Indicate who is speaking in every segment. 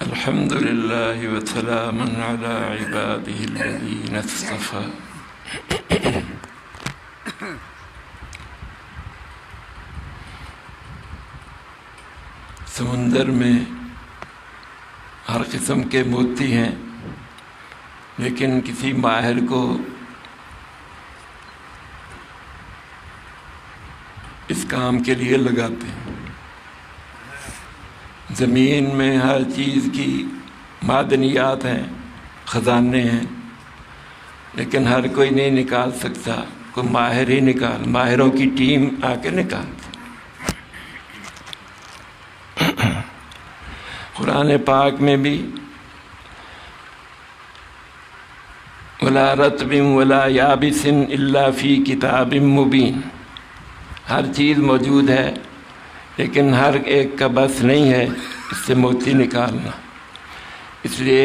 Speaker 1: الحمد لله وسلام على عباده الذين اصطفى. سمندر میں ہر قسم کے موتی ہیں، لیکن کسی ماہر کو اس کام کے لیے لگاتے ہیں۔ زمین میں ہر چیز کی معدنیات ہیں، خزانے ہیں، لیکن ہر کوئی نہیں نکال سکتا، کوئی ماہر ہی ماہروں کی ٹیم آ کے نکالتی۔ قرآن پاک میں بھی وَلَا رَطْبٍ وَلَا يَابِسٍ إِلَّا فِي كِتَابٍ مُبِينٍ، ہر چیز موجود ہے، لیکن ہر ایک کا بس نہیں ہے اس سے موتی نکالنا۔ اس لیے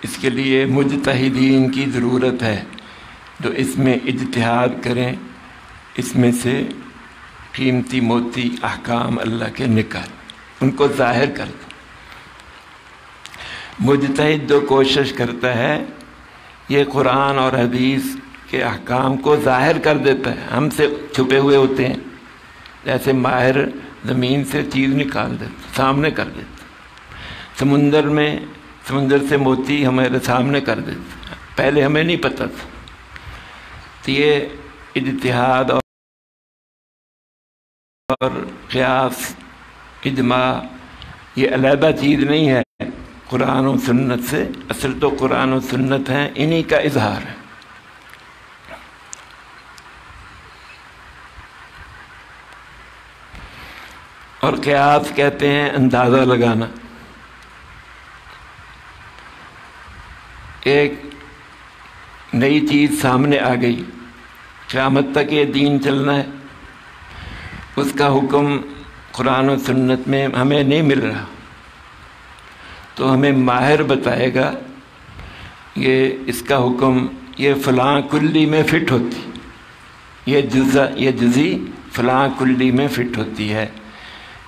Speaker 1: اس کے لیے مجتہدین کی ضرورت ہے جو اس میں اجتہاد کریں، اس میں سے قیمتی موتی احکام اللہ کے نکال، ان کو ظاہر کر دیں۔ مجتہد جو کوشش کرتا ہے یہ قرآن اور حدیث کے احکام کو ظاہر کر دیتا ہے، ہم سے چھپے ہوئے ہوتے ہیں، جیسے ماہر زمین سے چیز نکال دیتا، سامنے کر دیتا۔ سمندر سے موتی ہمارے سامنے کر دیتا، پہلے ہمیں نہیں پتہ تھا۔ تو یہ اجتہاد اور قیاس، اجماع، یہ علیحدہ چیز نہیں ہے قرآن و سنت سے، اصل تو قرآن و سنت ہیں، انہی کا اظہار ہے۔ اور قیاس کہتے ہیں اندازہ لگانا۔ ایک نئی چیز سامنے آ گئی، قیامت تک یہ دین چلنا ہے، اس کا حکم قرآن و سنت میں ہمیں نہیں مل رہا، تو ہمیں ماہر بتائے گا یہ اس کا حکم یہ فلاں کلی میں فٹ ہوتی، یہ جزی فلاں کلی میں فٹ ہوتی ہے،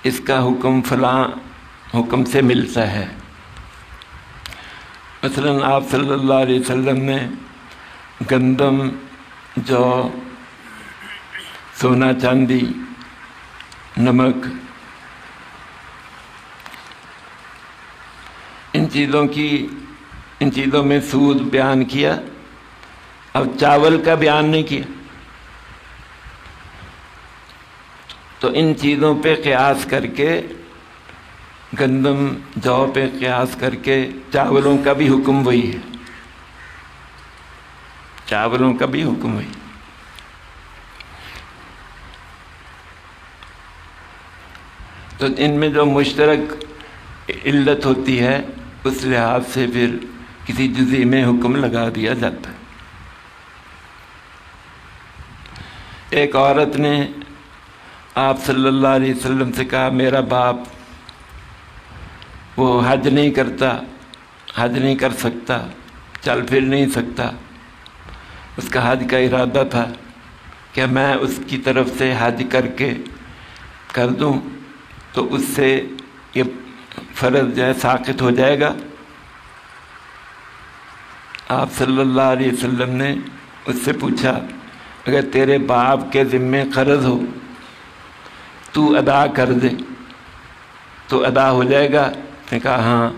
Speaker 1: اس کا حکم فلاں حکم سے ملتا ہے۔ مثلا آپ صلی اللہ علیہ وسلم نے گندم، جو، سونا چاندی، نمک، ان چیزوں میں سود بیان کیا، اب چاول کا بیان نہیں کیا۔ تو ان چیزوں پہ قیاس کر کے، گندم، جو پہ قیاس کر کے چاولوں کا بھی حکم وہی ہے، چاولوں کا بھی حکم وہی۔ تو ان میں جو مشترک علت ہوتی ہے اس لحاظ سے پھر کسی جزئی میں حکم لگا دیا جاتا ہے۔ ایک عورت نے آپ صلی اللہ علیہ وسلم سے کہا میرا باپ وہ حج نہیں کرتا، حج نہیں کر سکتا، چل پھر نہیں سکتا، اس کا حج کا ارادہ تھا کہ میں اس کی طرف سے حج کر دوں تو اس سے یہ فرض جو ہے ساقط ہو جائے گا۔ آپ صلی اللہ علیہ وسلم نے اس سے پوچھا اگر تیرے باپ کے ذمے قرض ہو تو ادا کر دے تو ادا ہو جائے گا؟ اس نے کہا ہاں،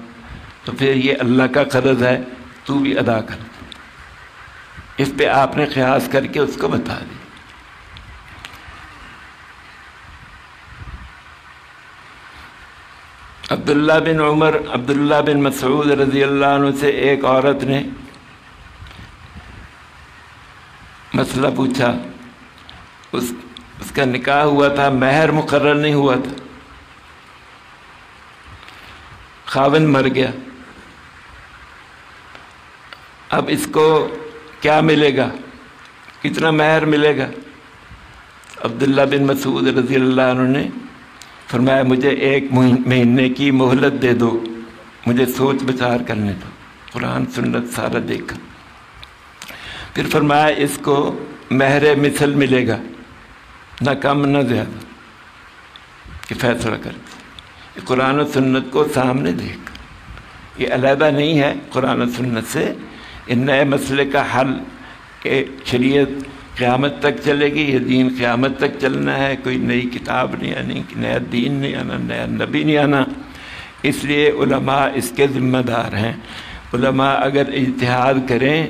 Speaker 1: تو پھر یہ اللہ کا قرض ہے، تو بھی ادا کر دے۔ اس پہ آپ نے قیاس کر کے اس کو بتا دی۔ عبداللہ بن مسعود رضی اللہ عنہ سے ایک عورت نے مسئلہ پوچھا، اس کا نکاح ہوا تھا، مہر مقرر نہیں ہوا تھا، خاوند مر گیا، اب اس کو کیا ملے گا، کتنا مہر ملے گا؟ عبداللہ بن مسعود رضی اللہ عنہ نے فرمایا مجھے 1 مہینے کی مہلت دے دو، مجھے سوچ بچار کرنے دو، قرآن سنت سارا دیکھا۔ پھر فرمایا اس کو مہر مثل ملے گا، نہ کم نہ زیادہ، کہ فیصلہ کر دیں۔ قرآن و سنت کو سامنے دیکھ یہ علیحدہ نہیں ہے قرآن و سنت سے، یہ نئے مسئلے کا حل کہ شریعت قیامت تک چلے گی، یہ دین قیامت تک چلنا ہے، کوئی نئی کتاب نہیں آنی، نیا دین نہیں آنا، نیا نبی نہیں آنا۔ اس لیے علماء اس کے ذمہ دار ہیں۔ علماء اگر اجتہاد کریں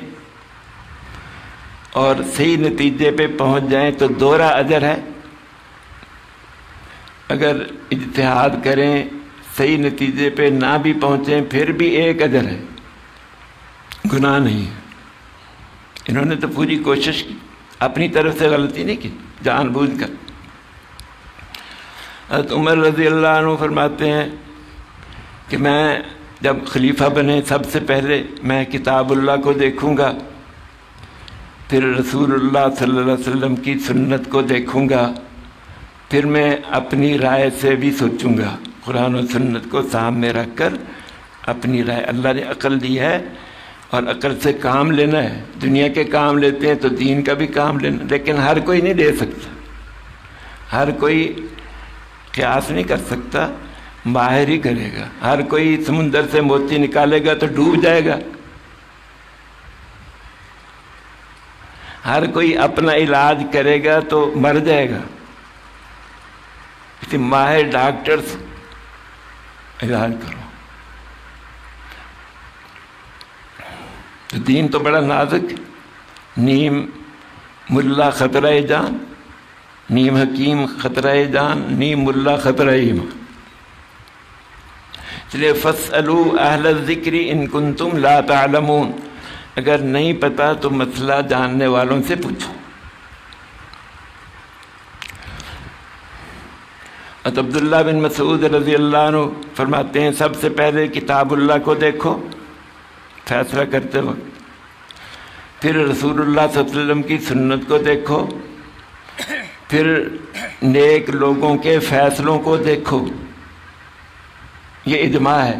Speaker 1: اور صحیح نتیجے پہ پہنچ جائیں تو دوہرا اجر ہے، اگر اجتہاد کریں صحیح نتیجے پہ نہ بھی پہنچیں پھر بھی ایک اجر ہے، گناہ نہیں ہے۔ انہوں نے تو پوری کوشش کی، اپنی طرف سے غلطی نہیں کی، جان بوجھ کر۔ حضرت عمر رضی اللہ عنہ فرماتے ہیں کہ میں جب خلیفہ بنے سب سے پہلے میں کتاب اللہ کو دیکھوں گا، پھر رسول اللہ صلی اللہ علیہ وسلم کی سنت کو دیکھوں گا، پھر میں اپنی رائے سے بھی سوچوں گا، قرآن و سنت کو سامنے رکھ کر اپنی رائے۔ اللہ نے عقل دی ہے اور عقل سے کام لینا ہے۔ دنیا کے کام لیتے ہیں تو دین کا بھی کام لینا، لیکن ہر کوئی نہیں لے سکتا، ہر کوئی قیاس نہیں کر سکتا، ماہر ہی کرے گا۔ ہر کوئی سمندر سے موتی نکالے گا تو ڈوب جائے گا، ہر کوئی اپنا علاج کرے گا تو مر جائے گا۔ کسی ماہر ڈاکٹر سے علاج کرو۔ تو دین تو بڑا نازک ہے، نیم ملا خطرہ جان، نیم حکیم خطرہ جان، نیم ملا خطرہ ایمان۔ اس لیے فَاسْأَلُوا أَهْلَ الذِّكْرِ إِن كُنتُمْ لَا تَعْلَمُونَ، اگر نہیں پتا تو مسئلہ جاننے والوں سے پوچھو۔ عبداللہ بن مسعود رضی اللہ عنہ فرماتے ہیں سب سے پہلے کتاب اللہ کو دیکھو فیصلہ کرتے وقت، پھر رسول اللہ صلی اللہ علیہ وسلم کی سنت کو دیکھو، پھر نیک لوگوں کے فیصلوں کو دیکھو۔ یہ اجماع ہے،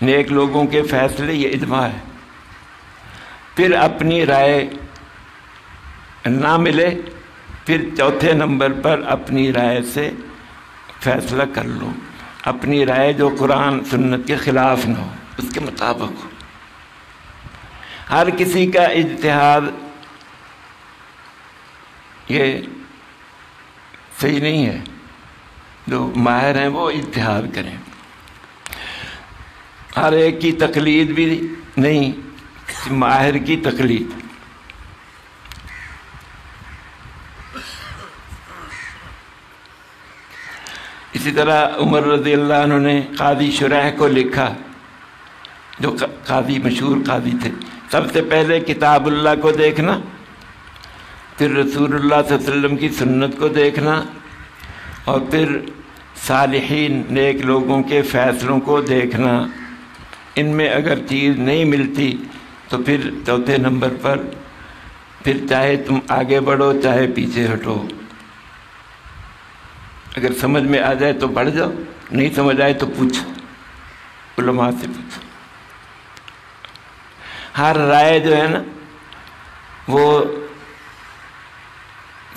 Speaker 1: نیک لوگوں کے فیصلے یہ اجماع ہے۔ پھر اپنی رائے نہ ملے، پھر چوتھے نمبر پر اپنی رائے سے فیصلہ کر لو، اپنی رائے جو قرآن سنت کے خلاف نہ ہو، اس کے مطابق ہو۔ ہر کسی کا اجتہاد یہ صحیح نہیں ہے، جو ماہر ہیں وہ اجتہاد کریں۔ ہر ایک کی تقلید بھی نہیں، کسی ماہر کی تقلید۔ اسی طرح عمر رضی اللہ عنہ نے قاضی شریح کو لکھا، جو قاضی مشہور قاضی تھے، سب سے پہلے کتاب اللہ کو دیکھنا، پھر رسول اللہ صلی اللہ علیہ وسلم کی سنت کو دیکھنا، اور پھر صالحین نیک لوگوں کے فیصلوں کو دیکھنا۔ ان میں اگر چیز نہیں ملتی تو پھر چوتھے نمبر پر پھر چاہے تم آگے بڑھو چاہے پیچھے ہٹو، اگر سمجھ میں آ جائے تو بڑھ جاؤ، نہیں سمجھ آئے تو پوچھو، علماء سے پوچھو۔ ہر رائے جو ہے نا وہ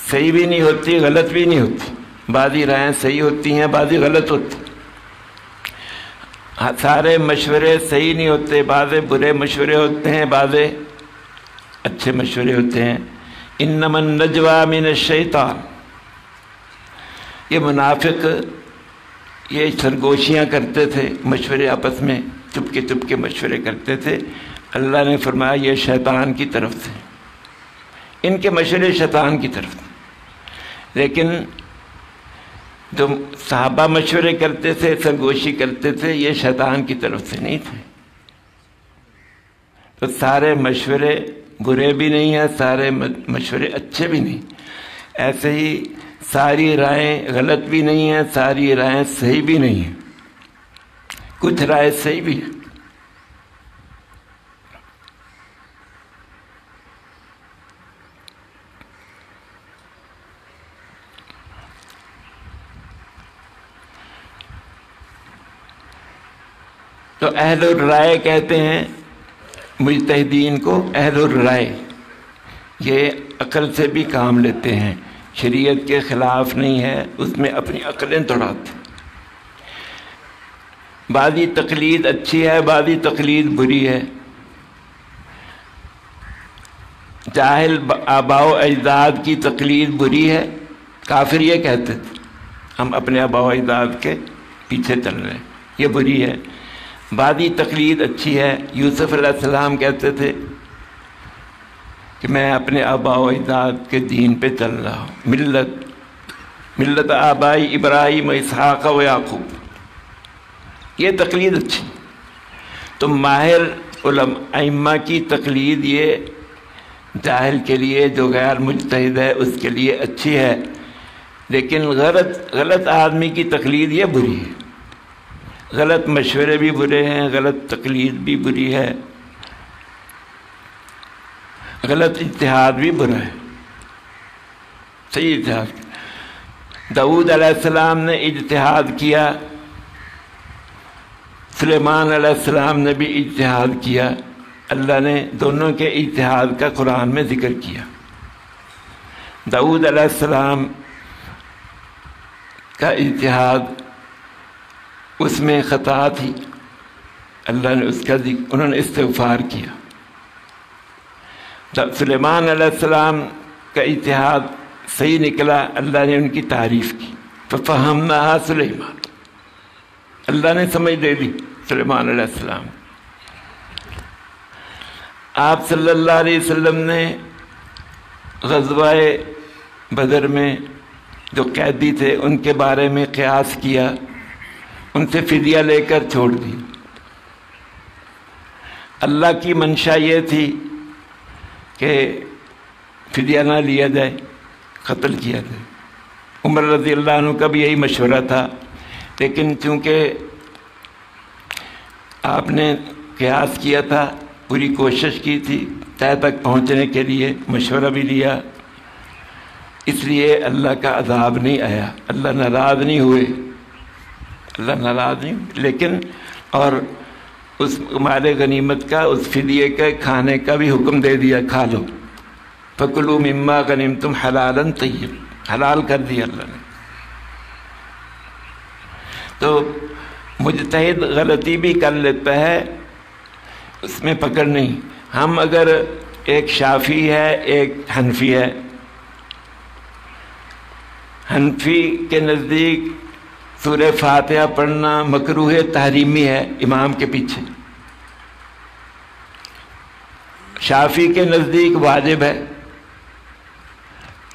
Speaker 1: صحیح بھی نہیں ہوتی، غلط بھی نہیں ہوتی، بعضی رائیں صحیح ہوتی ہیں، بعضی غلط ہوتی۔ سارے مشورے صحیح نہیں ہوتے، بعضے برے مشورے ہوتے ہیں، بعضے اچھے مشورے ہوتے ہیں۔ انما النجوى من الشیطان، یہ منافق یہ سرگوشیاں کرتے تھے، مشورے آپس میں چپ کے مشورے کرتے تھے۔ اللہ نے فرمایا یہ شیطان کی طرف سے، ان کے مشورے شیطان کی طرف سے۔ لیکن جو صحابہ مشورے کرتے تھے، سرگوشی کرتے تھے، یہ شیطان کی طرف سے نہیں تھے۔ تو سارے مشورے برے بھی نہیں ہیں، سارے مشورے اچھے بھی نہیں، ایسے ہی ساری رائیں غلط بھی نہیں ہیں، ساری رائیں صحیح بھی نہیں ہیں، کچھ رائے صحیح بھی ہیں۔ تو اہل الرائے کہتے ہیں مجتہدین کو، اہل الرائے، یہ عقل سے بھی کام لیتے ہیں، شریعت کے خلاف نہیں ہے، اس میں اپنی عقلیں دوڑاتے۔ بعضی تقلید اچھی ہے، بعضی تقلید بری ہے۔ جاہل آباء و اجداد کی تقلید بری ہے، کافر یہ کہتے تھے ہم اپنے آباء و اجداد کے پیچھے چل رہے ہیں، یہ بری ہے۔ بعضی تقلید اچھی ہے، یوسف علیہ السلام کہتے تھے کہ میں اپنے آباء و اجداد کے دین پہ چل رہا ہوں، ملت آبائی ابراہیم و اسحاق و یعقوب، یہ تقلید اچھی۔ تو ماہر ائمہ کی تقلید یہ جاہل کے لیے، جو غیر مجتہد ہے اس کے لیے اچھی ہے، لیکن غلط آدمی کی تقلید یہ بری ہے۔ غلط مشورے بھی برے ہیں، غلط تقلید بھی بری ہے، غلط اجتہاد بھی برا ہے، صحیح اجتہاد۔ داؤد علیہ السلام نے اجتہاد کیا، سلیمان علیہ السلام نے بھی اجتہاد کیا، اللہ نے دونوں کے اجتہاد کا قرآن میں ذکر کیا۔ داؤد علیہ السلام کا اجتہاد، اس میں خطا تھی، اللہ نے اس کا ذکر، انہوں نے استغفار کیا۔ سلیمان علیہ السلام کا اجتہاد صحیح نکلا، اللہ نے ان کی تعریف کی، فَفَهَمْنَهَا سلیمان، اللہ نے سمجھ دے دی سلیمان علیہ السلام۔ آپ صلی اللہ علیہ وسلم نے غزوہ بدر میں جو قیدی تھے ان کے بارے میں قیاس کیا، ان سے فدیہ لے کر چھوڑ دی۔ اللہ کی منشا یہ تھی کہ فدیہ نہ لیا جائے، قتل کیا جائے۔ عمر رضی اللہ عنہ کا بھی یہی مشورہ تھا، لیکن چونکہ آپ نے قیاس کیا تھا، پوری کوشش کی تھی طے تک پہنچنے کے لیے، مشورہ بھی لیا، اس لیے اللہ کا عذاب نہیں آیا، اللہ ناراض نہیں ہوئے، اللہ ناراض نہیں ہوئے۔ لیکن اور اس مال غنیمت کا، اس فدیے کے کھانے کا بھی حکم دے دیا، کھا لو، فَكُلُوا مِمَّا غَنِمْتُمْ حَلَالًا طَيِّبًا، حلال کر دیا اللہ نے۔ تو مجتہد غلطی بھی کر لیتا ہے، اس میں پکڑ نہیں۔ ہم اگر ایک شافعی ہے ایک حنفی ہے، حنفی کے نزدیک سورہ فاتحہ پڑھنا مکروہ تحریمی ہے امام کے پیچھے، شافعی کے نزدیک واجب ہے۔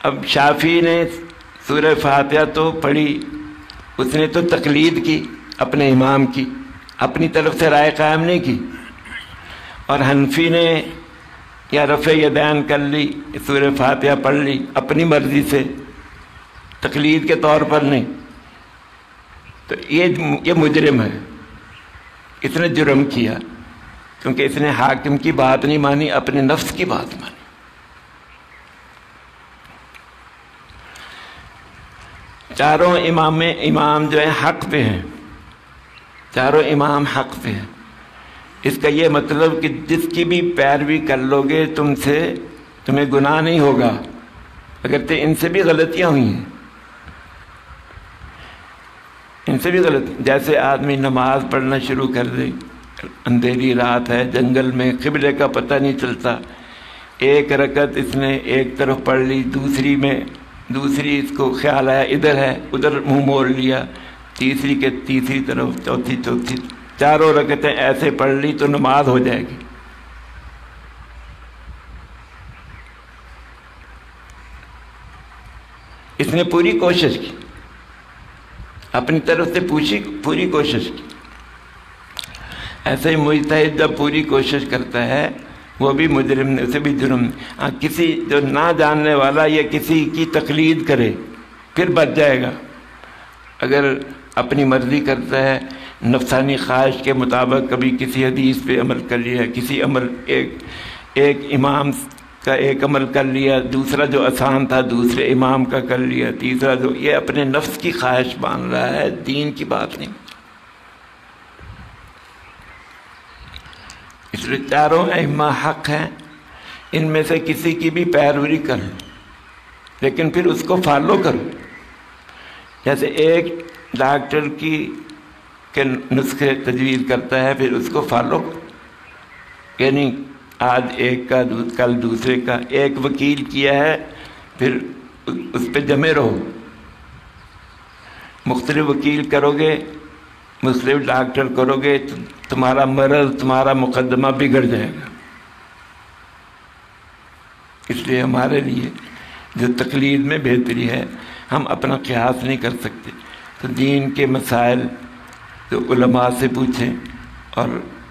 Speaker 1: اب شافعی نے سورہ فاتحہ تو پڑھی، اس نے تو تقلید کی اپنے امام کی، اپنی طرف سے رائے قائم نہیں کی، اور حنفی نے یا رفع یدین کر لی، سورہ فاتحہ پڑھ لی اپنی مرضی سے، تقلید کے طور پر نہیں۔ تو یہ مجرم ہے، اس نے جرم کیا، کیونکہ اس نے حاکم کی بات نہیں مانی، اپنے نفس کی بات مانی۔ چاروں امام جو ہیں حق پہ ہیں، چاروں امام حق پہ ہیں۔ اس کا یہ مطلب کہ جس کی بھی پیروی کر لو گے تمہیں گناہ نہیں ہوگا، اگرچہ ان سے بھی غلطیاں ہوئی ہیں، ان سے بھی غلط، جیسے آدمی نماز پڑھنا شروع کر دے، اندھیری رات ہے، جنگل میں، قبلے کا پتہ نہیں چلتا، ایک رکعت اس نے ایک طرف پڑھ لی، دوسری اس کو خیال آیا ادھر ہے، ادھر منہ موڑ لیا، تیسری کے تیسری طرف، چوتھی، چاروں رکعتیں ایسے پڑھ لی تو نماز ہو جائے گی۔ اس نے پوری کوشش کی، اپنی طرف سے پوری کوشش کی۔ ایسے ہی مجتہد جب پوری کوشش کرتا ہے وہ بھی مجرم نے، اسے بھی جرم۔ کسی جو نہ جاننے والا یا کسی کی تقلید کرے پھر بچ جائے گا، اگر اپنی مرضی کرتا ہے، نفسانی خواہش کے مطابق کبھی کسی حدیث پہ عمل کر لیا، کسی عمل ایک امام کا ایک عمل کر لیا، دوسرا جو آسان تھا دوسرے امام کا کر لیا، تیسرا جو، یہ اپنے نفس کی خواہش مان رہا ہے، دین کی بات نہیں۔ اس لیے چاروں ائمہ حق ہیں، ان میں سے کسی کی بھی پیروی کرو، لیکن پھر اس کو فالو کرو۔ جیسے ایک ڈاکٹر کی کے نسخے تجویز کرتا ہے پھر اس کو فالو، یعنی آج ایک کا کل دوسرے کا، ایک وکیل کیا ہے پھر اس پہ جمے رہو. مختلف وکیل کرو گے، مختلف ڈاکٹر کرو گے تو تمہارا مرض، تمہارا مقدمہ بگڑ جائے گا. اس لیے ہمارے لیے جو تقلید میں بہتری ہے، ہم اپنا قیاس نہیں کر سکتے تو دین کے مسائل تو علماء سے پوچھیں اور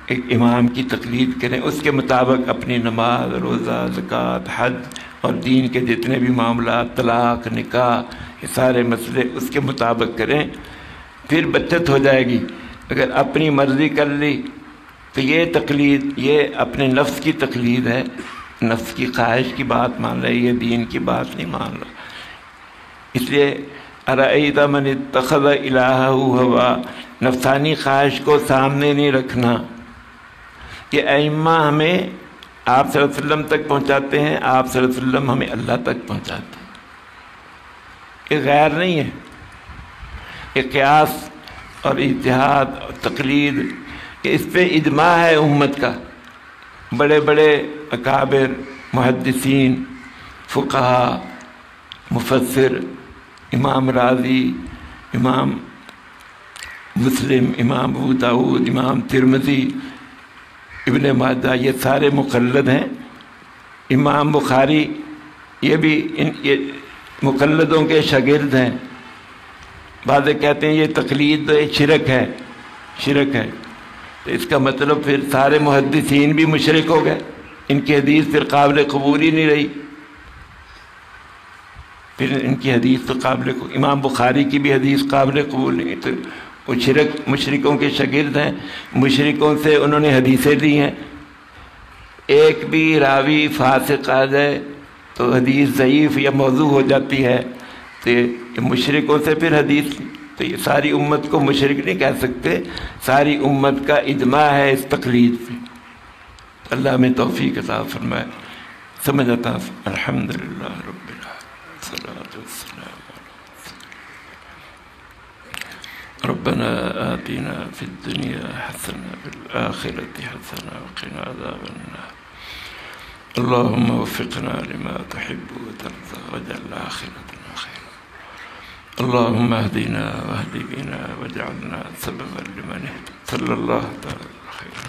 Speaker 1: ایک امام کی تقلید کریں، اس کے مطابق اپنی نماز، روزہ، زکوٰۃ، حج اور دین کے جتنے بھی معاملات، طلاق، نکاح، یہ سارے مسئلے اس کے مطابق کریں، پھر بچت ہو جائے گی. اگر اپنی مرضی کر لی تو یہ تقلید، یہ اپنے نفس کی تقلید ہے، نفس کی خواہش کی بات مان رہے، یہ دین کی بات نہیں مان رہا. اس لیے ارأیت من اتخذ الہہ ہوا، نفسانی خواہش کو سامنے نہیں رکھنا. کہ ائمہ ہمیں آپ صلی اللہ علیہ وسلم تک پہنچاتے ہیں، آپ صلی اللہ علیہ وسلم ہمیں اللہ تک پہنچاتے ہیں. یہ غیر نہیں ہے، یہ قیاس اور اجتہاد اور تقلید، کہ اس پہ اجماع ہے امت کا. بڑے بڑے اکابر، محدثین، فقہا، مفسر، امام راضی، امام مسلم، امام ابو داؤد، امام ترمذی، ابن ماجہ، یہ سارے مقلد ہیں. امام بخاری یہ بھی یہ مقلدوں کے شاگرد ہیں. بعض کہتے ہیں یہ تقلید تو شرک ہے، شرک ہے. تو اس کا مطلب پھر سارے محدثین بھی مشرک ہو گئے، ان کی حدیث پھر قابل قبول ہی نہیں رہی. پھر ان کی حدیث تو قابل، امام بخاری کی بھی حدیث قابل قبول نہیں. تو وہ مشرکوں کے شاگرد ہیں، مشرکوں سے انہوں نے حدیثیں لی ہیں. ایک بھی راوی فاسق آ جائے تو حدیث ضعیف یا موضوع ہو جاتی ہے. تو یہ مشرکوں سے پھر حدیث، تو یہ ساری امت کو مشرک نہیں کہہ سکتے، ساری امت کا اجماع ہے اس تقلید پہ. اللہ میں توفیق عطا فرمائے. سمجھ آتا؟ الحمدللہ رب العالمین، الصلاۃ والسلام. ربنا آتنا في الدنيا حسنة وفي الآخرة حسنة وقنا عذاب النار. اللهم وفقنا لما تحب وترضى واجعل آخرتنا خيرا. اللهم اهدنا واهد بنا واجعلنا سببا لمن اهتدى. صلى الله تعالى خيرا.